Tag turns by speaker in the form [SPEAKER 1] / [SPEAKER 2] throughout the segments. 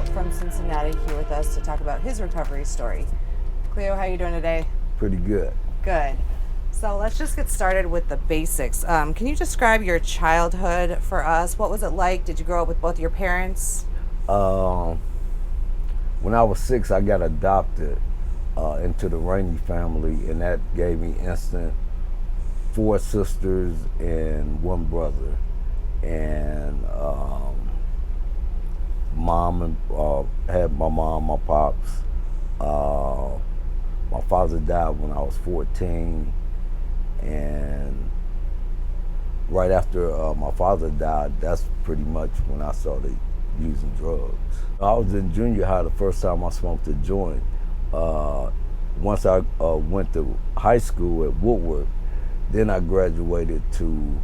[SPEAKER 1] Cleo from Cincinnati here with us to talk about his recovery story. Cleo, how are you doing today?
[SPEAKER 2] Pretty good.
[SPEAKER 1] Good. So let's just get started with the basics. Can you describe your childhood for us? What was it like? Did you grow up with both your parents?
[SPEAKER 2] Um, when I was 6, I got adopted into the Rainey family, and that gave me instant 4 sisters and 1 brother. And mom and had my mom, my pops. My father died when I was 14, and right after my father died, that's pretty much when I started using drugs. I was in junior high the first time I smoked a joint. Once I went to high school at Woodward, then I graduated to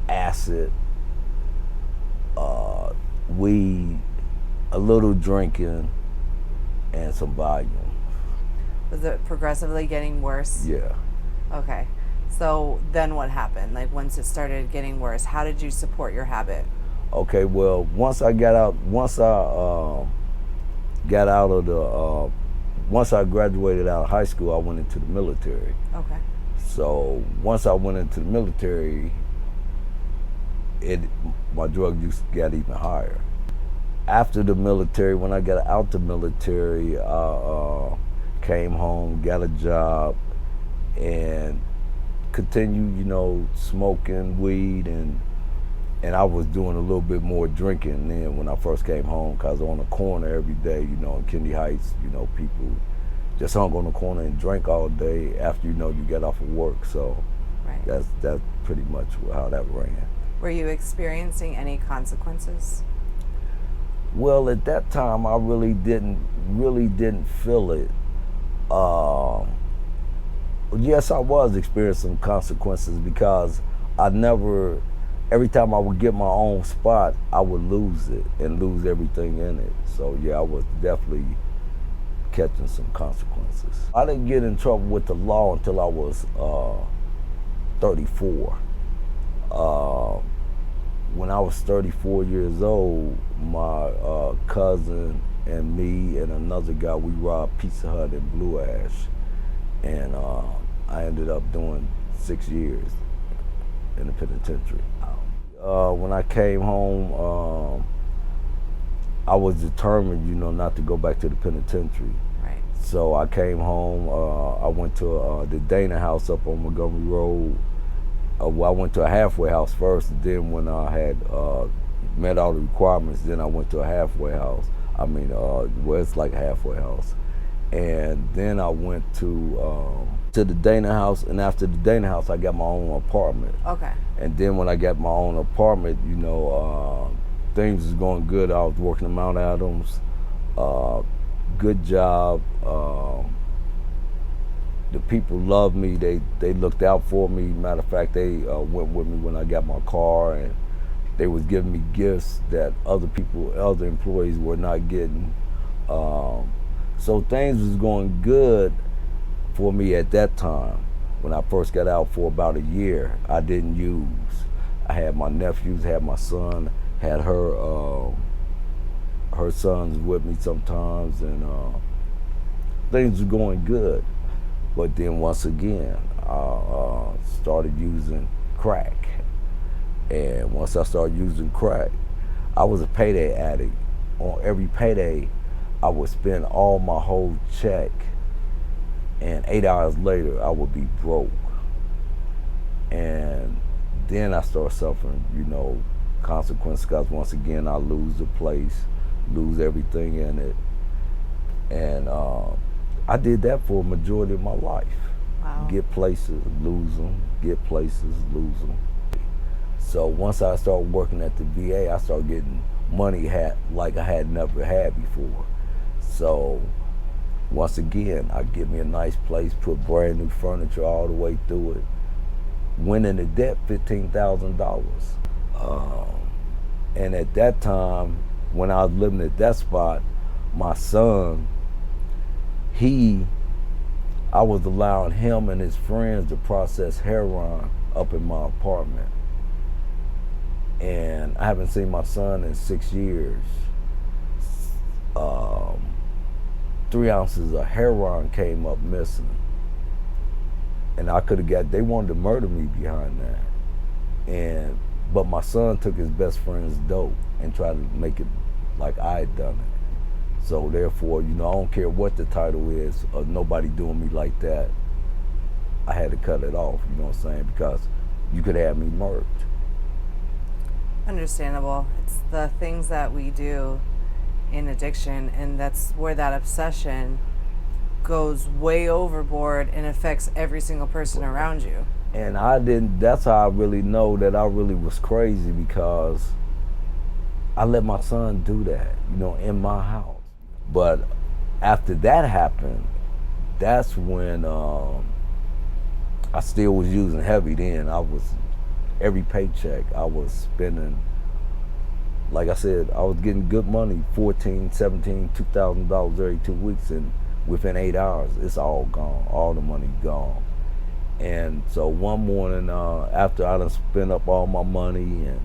[SPEAKER 2] acid, weed, a little drinking, and some volume.
[SPEAKER 1] Was it progressively getting worse?
[SPEAKER 2] Yeah.
[SPEAKER 1] Okay. So then what happened? Like once it started getting worse, how did you support your habit?
[SPEAKER 2] Okay, well, once I got out of the, once I graduated out of high school, I went into the military.
[SPEAKER 1] Okay.
[SPEAKER 2] So once I went into the military, my drug use got even higher. After the military, when I got out the military, I came home, got a job, and continued, smoking weed, and I was doing a little bit more drinking then when I first came home, because on the corner every day, in Kennedy Heights, people just hung on the corner and drank all day after, you get off of work. So
[SPEAKER 1] Right.
[SPEAKER 2] that's pretty much how that ran.
[SPEAKER 1] Were you experiencing any consequences?
[SPEAKER 2] Well, at that time, I really didn't feel it. Yes, I was experiencing consequences because every time I would get my own spot, I would lose it and lose everything in it. So yeah, I was definitely catching some consequences. I didn't get in trouble with the law until I was 34. When I was 34 years old, my cousin and me and another guy, we robbed Pizza Hut in Blue Ash, and I ended up doing 6 years in the penitentiary. When I came home, I was determined, not to go back to the penitentiary.
[SPEAKER 1] Right.
[SPEAKER 2] So I came home. I went to the Dana House up on Montgomery Road. Well, I went to a halfway house first, and then when I had met all the requirements, then I went to a halfway house. Well, it's like a halfway house. And then I went to the Dana House, and after the Dana House, I got my own apartment.
[SPEAKER 1] Okay.
[SPEAKER 2] And then when I got my own apartment, things was going good. I was working at Mount Adams, good job. The people loved me. They looked out for me. Matter of fact, they went with me when I got my car, and they was giving me gifts that other employees were not getting. So things was going good for me at that time. When I first got out for about a year, I didn't use. I had my nephews, had my son, had her sons with me sometimes, and things were going good. But then once again, I started using crack. And once I started using crack, I was a payday addict. On every payday, I would spend all my whole check, and 8 hours later, I would be broke. And then I started suffering, consequences, because once again, I lose the place, lose everything in it. And I did that for a majority of my life.
[SPEAKER 1] Wow.
[SPEAKER 2] Get places, lose them, get places, lose them. So once I started working at the VA, I started getting money like I had never had before. So once again, I get me a nice place, put brand new furniture all the way through it. Went into debt $15,000. And at that time, when I was living at that spot, my son, I was allowing him and his friends to process heroin up in my apartment. And I haven't seen my son in 6 years. um, 3 ounces of heroin came up missing. And I could have they wanted to murder me behind that. But my son took his best friend's dope and tried to make it like I had done it. So therefore, I don't care what the title is, or nobody doing me like that. I had to cut it off, you know what I'm saying? Because you could have me murked.
[SPEAKER 1] Understandable. It's the things that we do in addiction, and that's where that obsession goes way overboard and affects every single person around you.
[SPEAKER 2] And that's how I really know that I really was crazy, because I let my son do that, in my house. But after that happened, that's when I still was using heavy then. Every paycheck I was spending, like I said, I was getting good money, $14, $17, $2,000 every 2 weeks, and within 8 hours, it's all gone, all the money gone. And so one morning, after I done spent up all my money and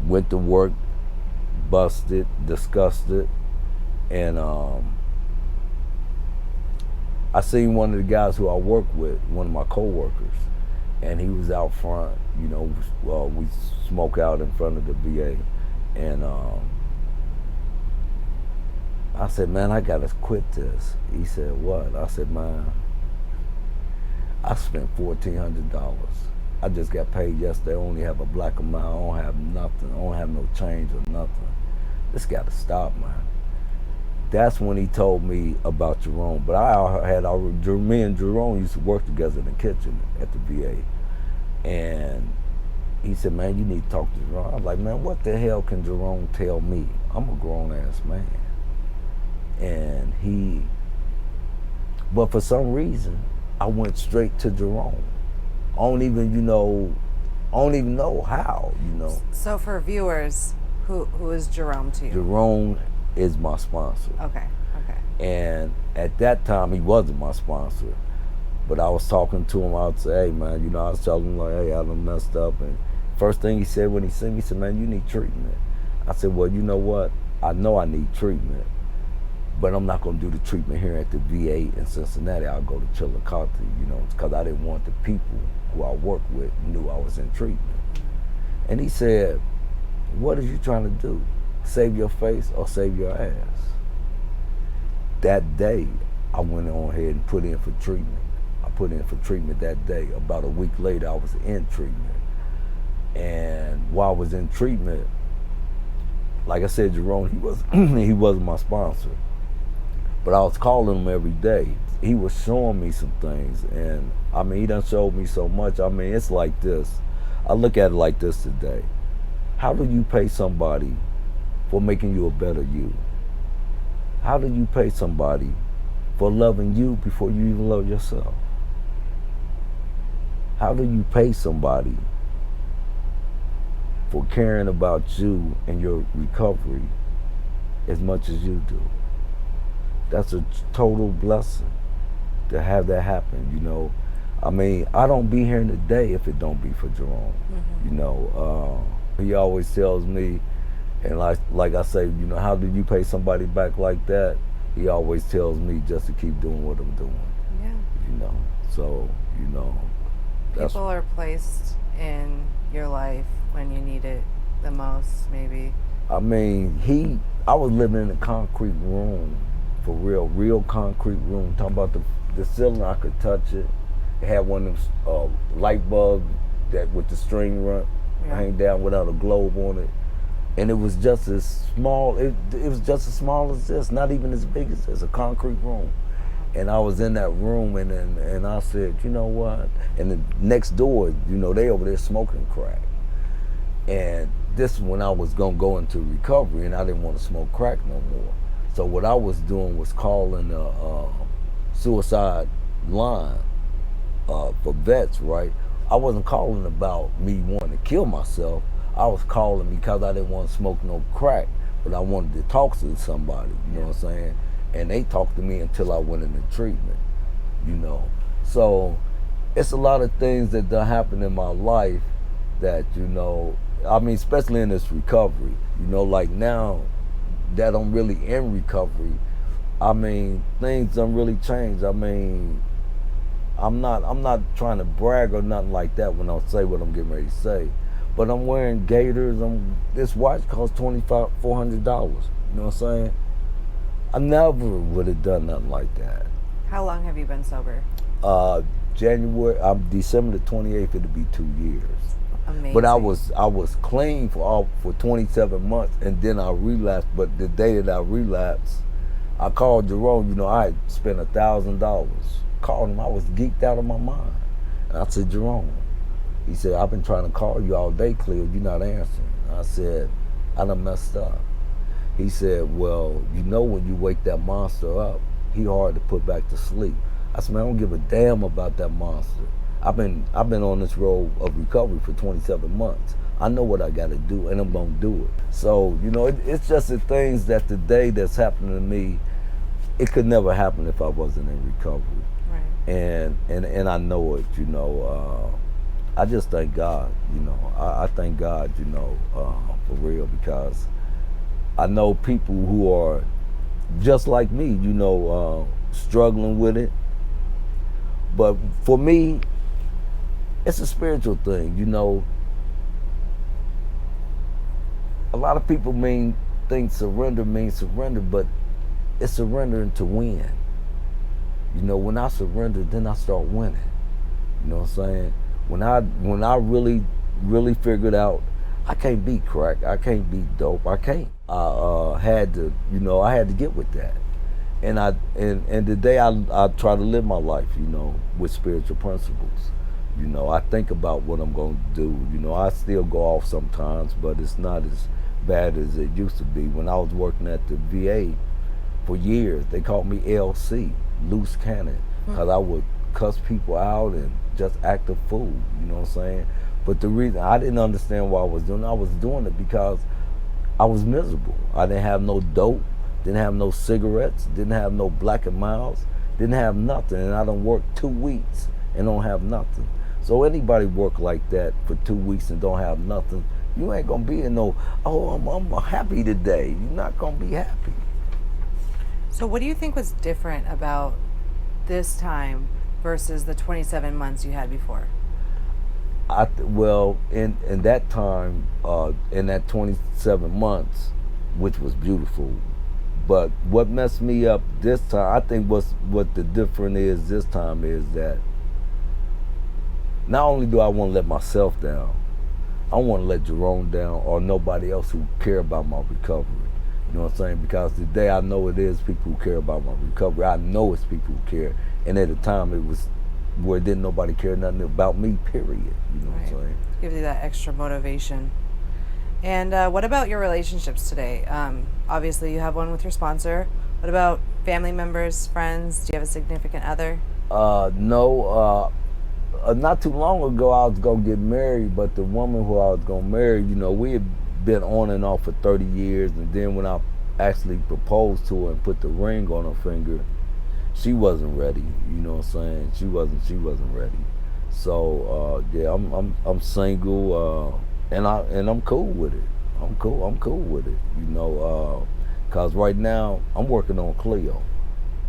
[SPEAKER 2] went to work, busted, disgusted, and I seen one of the guys who I work with, one of my coworkers, and he was out front, we smoke out in front of the VA. And I said, man, I gotta quit this. He said, what? I said, man, I spent $1,400. I just got paid yesterday. I only have a black amount. I don't have nothing. I don't have no change or nothing. This gotta stop, man. That's when he told me about Jerome. But me and Jerome used to work together in the kitchen at the VA. And he said, man, you need to talk to Jerome. I was like, man, what the hell can Jerome tell me? I'm a grown-ass man. But for some reason, I went straight to Jerome. I don't even know how,
[SPEAKER 1] So for viewers, who is Jerome to you?
[SPEAKER 2] Jerome is my sponsor.
[SPEAKER 1] Okay.
[SPEAKER 2] And at that time, he wasn't my sponsor. But I was talking to him. I would say, hey, man, I was telling him, like, hey, I done messed up. And first thing he said when he seen me, he said, man, you need treatment. I said, well, you know what? I know I need treatment, but I'm not going to do the treatment here at the VA in Cincinnati. I'll go to Chillicothe, because I didn't want the people who I work with knew I was in treatment. And he said, what are you trying to do? Save your face or save your ass? That day, I went on ahead and put in for treatment. I put in for treatment that day. About a week later, I was in treatment. And while I was in treatment, like I said, Jerome, he wasn't my sponsor. But I was calling him every day. He was showing me some things. And he done showed me so much. It's like this. I look at it like this today. How do you pay somebody for making you a better you? How do you pay somebody for loving you before you even love yourself? How do you pay somebody for caring about you and your recovery as much as you do? That's a total blessing to have that happen, I don't be here today if it don't be for Jerome. Mm-hmm. He always tells me, and like I say, how do you pay somebody back like that? He always tells me just to keep doing what I'm doing.
[SPEAKER 1] Yeah.
[SPEAKER 2] So,
[SPEAKER 1] people are placed in your life when you need it the most, maybe.
[SPEAKER 2] I was living in a concrete room, for real concrete room. Talking about the ceiling, I could touch it. It had one of them light bulbs that with the string hang down without a globe on it. And it was just as small, it was just as small as this, not even as big as this, a concrete room. And I was in that room, and I said, you know what? And the next door, they over there smoking crack. And this is when I was gonna go into recovery, and I didn't want to smoke crack no more. So what I was doing was calling a suicide line for vets, right? I wasn't calling about me wanting to kill myself. I was calling because I didn't want to smoke no crack, but I wanted to talk to somebody, you know what I'm saying? And they talked to me until I went into treatment, So it's a lot of things that done happened in my life that, especially in this recovery, like now, that I'm really in recovery, I mean, things don't really change. I mean, I'm not trying to brag or nothing like that when I say what I'm getting ready to say. But I'm wearing gaiters. This watch costs $2,400. You know what I'm saying? I never would have done nothing like that.
[SPEAKER 1] How long have you been sober?
[SPEAKER 2] December the 28th, it'll be 2 years.
[SPEAKER 1] Amazing.
[SPEAKER 2] But I was clean for 27 months, and then I relapsed. But the day that I relapsed, I called Jerome. You know, I had spent $1,000. Called him. I was geeked out of my mind. And I said, Jerome. He said, I've been trying to call you all day, Cleo. You're not answering. I said, I done messed up. He said, well, you know when you wake that monster up, he hard to put back to sleep. I said, man, I don't give a damn about that monster. I've been on this road of recovery for 27 months. I know what I got to do, and I'm going to do it. So, you know, it's just the things that today that's happening to me, it could never happen if I wasn't in recovery.
[SPEAKER 1] Right.
[SPEAKER 2] And I know it, you know. I just thank God, you know. I thank God, you know, for real, because I know people who are just like me, you know, struggling with it. But for me, it's a spiritual thing, you know. A lot of people think surrender means surrender, but it's surrendering to win. You know, when I surrender, then I start winning. You know what I'm saying? When I really figured out I can't beat crack, I can't beat dope, I can't. I had to get with that. And today I try to live my life, you know, with spiritual principles. You know, I think about what I'm going to do. You know, I still go off sometimes, but it's not as bad as it used to be. When I was working at the VA for years, they called me LC, loose cannon, because I would cuss people out and just act a fool, you know what I'm saying? But the reason I didn't understand why I was doing it because I was miserable. I didn't have no dope, didn't have no cigarettes, didn't have no Black and Miles, didn't have nothing, and I done worked 2 weeks and don't have nothing. So anybody work like that for 2 weeks and don't have nothing, you ain't gonna be in no, oh, I'm happy today. You're not gonna be happy.
[SPEAKER 1] So what do you think was different about this time versus the 27 months you had before?
[SPEAKER 2] Well, in that time, in that 27 months, which was beautiful, but what messed me up this time, I think what the difference is this time is that not only do I want to let myself down, I want to let Jerome down or nobody else who care about my recovery. You know what I'm saying? Because today I know it is people who care about my recovery. I know it's people who care. And at the time it was where didn't nobody care nothing about me, period. You know what I'm saying?
[SPEAKER 1] Gives you that extra motivation. And what about your relationships today? Obviously you have one with your sponsor. What about family members, friends? Do you have a significant other?
[SPEAKER 2] No. Not too long ago I was going to get married, but the woman who I was going to marry, you know, we had been on and off for 30 years, and then when I actually proposed to her and put the ring on her finger, she wasn't ready. You know what I'm saying? She wasn't ready. So yeah, I'm single, and I'm cool with it. I'm cool with it. You know, cause right now I'm working on Cleo.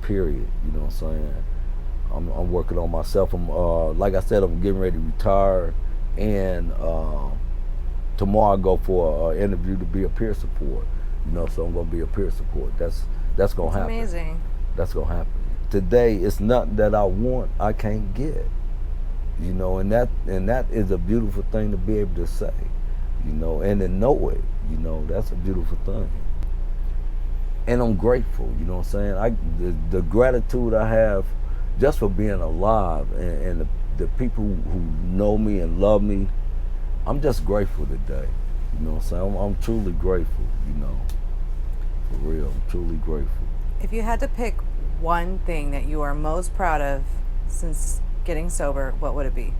[SPEAKER 2] Period. You know what I'm saying? I'm working on myself. I'm like I said, I'm getting ready to retire, and tomorrow I go for an interview to be a peer support. You know, so I'm gonna be a peer support. That's gonna happen.
[SPEAKER 1] Amazing.
[SPEAKER 2] That's gonna happen. Today, it's nothing that I want I can't get. You know, and that is a beautiful thing to be able to say. You know, and to know it. You know, that's a beautiful thing. And I'm grateful. You know what I'm saying? The gratitude I have just for being alive, and the people who know me and love me, I'm just grateful today. You know what I'm saying? I'm truly grateful, you know. For real, I'm truly grateful.
[SPEAKER 1] If you had to pick one thing that you are most proud of since getting sober, what would it be?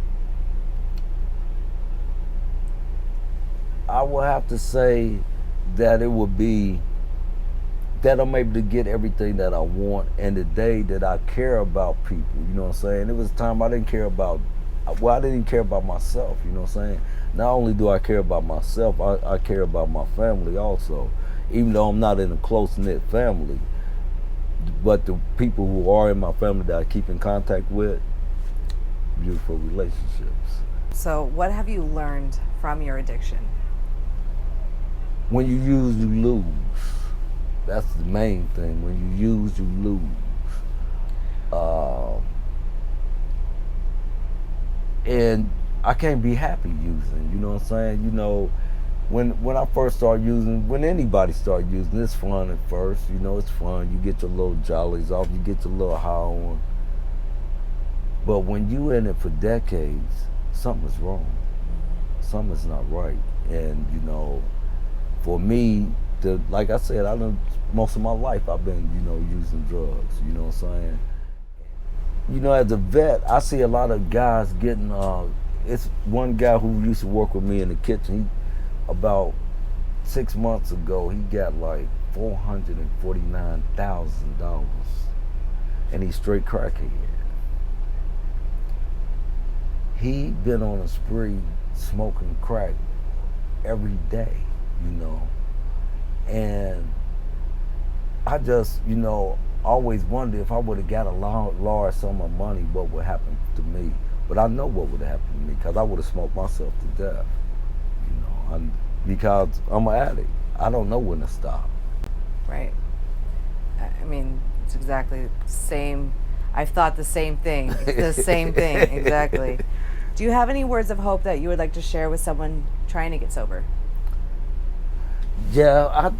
[SPEAKER 2] I would have to say that it would be that I'm able to get everything that I want, and the day that I care about people, you know what I'm saying? It was a time I didn't care about, well, I didn't even care about myself, you know what I'm saying? Not only do I care about myself, I care about my family also. even though I'm not in a close-knit family. But the people who are in my family that I keep in contact with, beautiful relationships.
[SPEAKER 1] So, what have you learned from your addiction?
[SPEAKER 2] When you use, you lose. That's the main thing. When you use, you lose. And I can't be happy using, you know what I'm saying? You know, when I first started using, when anybody start using, it's fun at first, you know, it's fun. You get your little jollies off, you get your little high on. But when you in it for decades, something's wrong. Something's not right. And, you know, for me, like I said, most of my life I've been, you know, using drugs, you know what I'm saying? You know, as a vet, I see a lot of guys getting, it's one guy who used to work with me in the kitchen, about 6 months ago, he got like $449,000, and he's straight crackhead. He been on a spree smoking crack every day, you know, and I just, you know, always wonder if I would have got a large sum of money, what would happen to me. But I know what would happen to me, because I would have smoked myself to death, you know, because I'm an addict. I don't know when to stop.
[SPEAKER 1] Right. I mean, it's exactly the same. I've thought the same thing. It's the same thing, exactly. Do you have any words of hope that you would like to share with someone trying to get sober?
[SPEAKER 2] Yeah,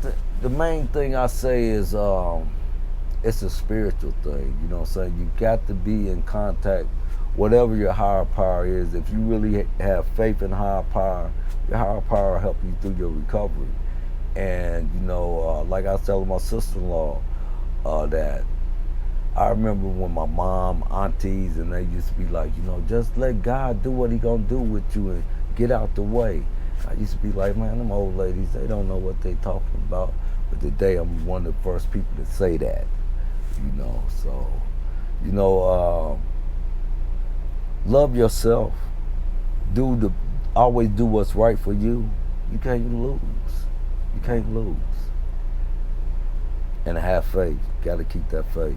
[SPEAKER 2] the main thing I say is it's a spiritual thing, you know what I'm saying? You got to be in contact, whatever your higher power is. If you really have faith in higher power, your higher power will help you through your recovery. And, you know, like I was telling my sister-in-law, that I remember when my mom, aunties, and they used to be like, you know, just let God do what he gonna do with you and get out the way. I used to be like, man, them old ladies, they don't know what they talking about. But today I'm one of the first people to say that, you know. So, you know, love yourself. Always do what's right for you. You can't lose. You can't lose. And have faith. Got to keep that faith.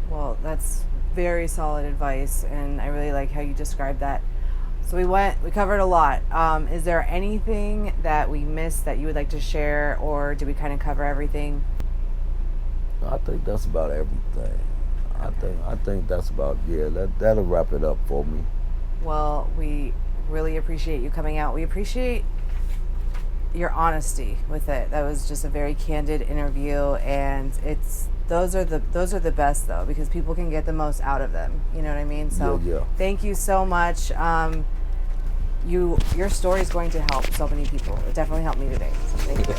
[SPEAKER 1] Well, that's very solid advice, and I really like how you described that. So we covered a lot. Is there anything that we missed that you would like to share, or did we kind of cover everything?
[SPEAKER 2] I think that's about everything. Okay. I think that's about, yeah, that'll wrap it up for me.
[SPEAKER 1] Well, we really appreciate you coming out. We appreciate your honesty with it. That was just a very candid interview, and those are the best though, because people can get the most out of them. You know what I mean? So
[SPEAKER 2] yeah.
[SPEAKER 1] Thank you so much. Your story is going to help so many people. It definitely helped me today. So thank you.